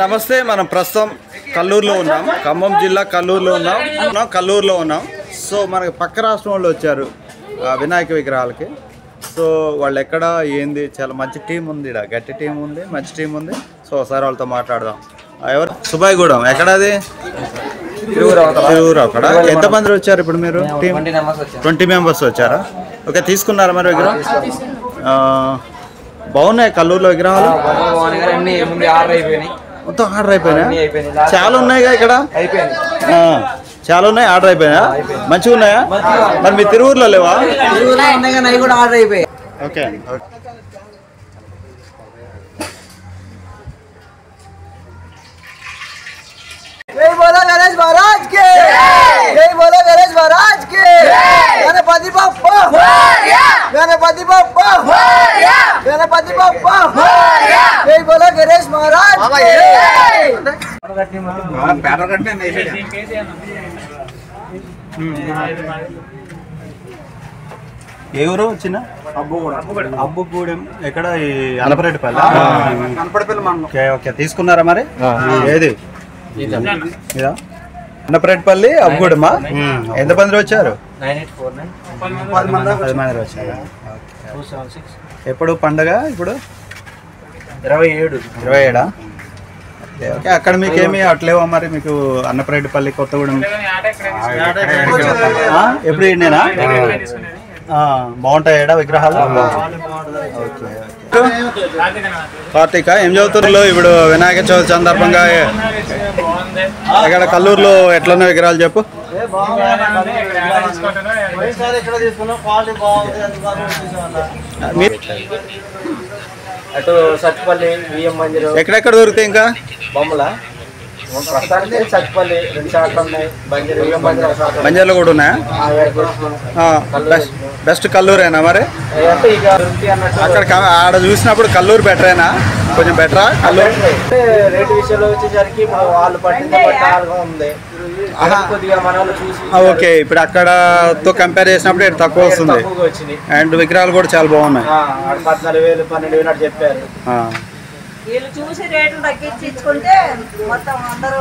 నమస్తే. మనం ప్రస్తుతం కల్లూరులో ఉన్నాం, ఖమ్మం జిల్లా కల్లూరులో ఉన్నాం. సో మనకి పక్క రాష్ట్రం వాళ్ళు వచ్చారు వినాయక విగ్రహాలకి. సో వాళ్ళు ఎక్కడ ఏంది, చాలా మంచి టీం ఉంది, గట్టి టీం ఉంది, మంచి టీం ఉంది. సో ఒకసారి వాళ్ళతో మాట్లాడదాం. ఎవరు? సుబాయిగూడెం. ఎక్కడ అది? తిరువురు. అక్కడ ఎంతమంది వచ్చారు ఇప్పుడు మీరు? టీం 20 మెంబర్స్ వచ్చారా? ఓకే, తీసుకున్నారా మరి విగ్రహం? బాగున్నాయి కల్లూరులో విగ్రహాలు. మొత్తం ఆర్డర్ అయిపోయినా? చాలా ఉన్నాయిగా ఇక్కడ, చాలా ఉన్నాయి. ఆర్డర్ అయిపోయినా? మంచిగా ఉన్నాయా? మరి మీ తిరువురులో లేవా? ఓకే. जय बोलो गणेश महाराज के, जय बोलो गणेश महाराज के, गणपति बप्पा मोरया, गणपति बप्पा मोरया, गणपति बप्पा मोरया, जय बोलो गणेश महाराज के। ఏ ఊరు వచ్చిన? అబ్బుగూడెం. ఎక్కడ? అనపరెడ్డిపల్లి. ఓకే, తీసుకున్నారా మరి? ఏది? ఇదా అన్నపరెడ్డిపల్లి, అబ్బుగూడెమా? ఎంతమంది వచ్చారు? 10 మంది వచ్చారా? ఎప్పుడు పండగ? ఇప్పుడు 27. ఓకే, అక్కడ మీకు ఏమి అట్లేవా మరి? మీకు అన్నపరెడ్డిపల్లి, కొత్తగూడెం ఎప్పుడు నేనా? బాగుంటాయి ఏడా విగ్రహాలు? కార్తీక, ఏం చదువుతున్నారు ఇప్పుడు? వినాయక చవితి సందర్భంగా ఇక్కడ కల్లూరులో ఎట్లున్న విగ్రహాలు చెప్పు. అటు సత్తుపల్లి, బియ్యం మందిరం. ఎక్కడెక్కడ దొరుకుతాయి ఇంకా? బొమ్మల సత్తుపల్లి 2 షాట్లు ఉన్నాయి, బంజార్లో కూడా ఉన్నాయా? బెస్ట్ కల్లూరేనా మరి? అక్కడ ఆడ చూసినప్పుడు కల్లూరు బెటరేనా? కొంచెం బెటరా కల్లూరు? రేటు విషయంలో వచ్చేసరికి వాళ్ళు పట్టింది ఉంది. ఓకే, ఇప్పుడు అక్కడతో కంపేర్ చేసినప్పుడు ఇక్కడ తక్కువ వస్తుంది. అండ్ విగ్రహాలు కూడా చాలా బాగున్నాయి. 14,000 12,000 అని చెప్పారు. వీళ్ళు చూసి రేట్లు తగ్గించి ఇచ్చుకుంటే మొత్తం అందరూ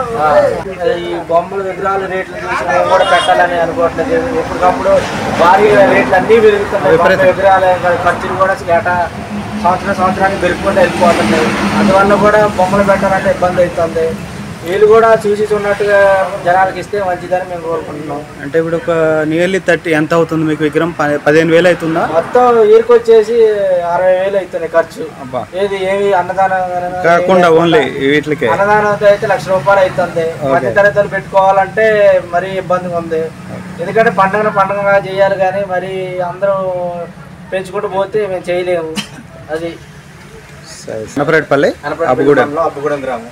ఈ బొమ్మల విగ్రహాలు రేట్లు చూసి మేము కూడా పెట్టాలని అనుకోవట్లేదు. ఎప్పటికప్పుడు భారీ రేట్లు అన్నీ పెరుగుతున్నాయి. విగ్రహాల ఖర్చులు కూడా ఏటా సంవత్సరానికి పెరుగుకుంటూ వెళ్ళిపోతున్నాయి. అందువల్ల కూడా బొమ్మలు పెట్టాలంటే ఇబ్బంది అవుతుంది. వీళ్ళు కూడా చూసి ఉన్నట్టుగా జనాలకి ఇస్తే మంచిదని మేము కోరుకుంటున్నాం. అంటే ఇప్పుడు ఒక నియర్లీ 30 ఎంత అవుతుంది మీకు విగ్రహం? 15,000 అవుతుందా? మొత్తం వీరికి వచ్చేసి 60,000 అవుతుంది ఖర్చు. ఏమి అన్నదానం కాకుండా ఓన్లీ వీటికి అన్నదానంతో అయితే ₹1,00,000 అవుతుంది. మధ్య తరగతులు పెట్టుకోవాలంటే మరీ ఇబ్బందిగా ఉంది. ఎందుకంటే పండుగగా చేయాలి, కానీ మరి అందరూ పెంచుకుంటూ పోతే మేము చేయలేము. అది అన్నపరెడ్డిపల్లి, అబ్బుగూడెం గ్రామం.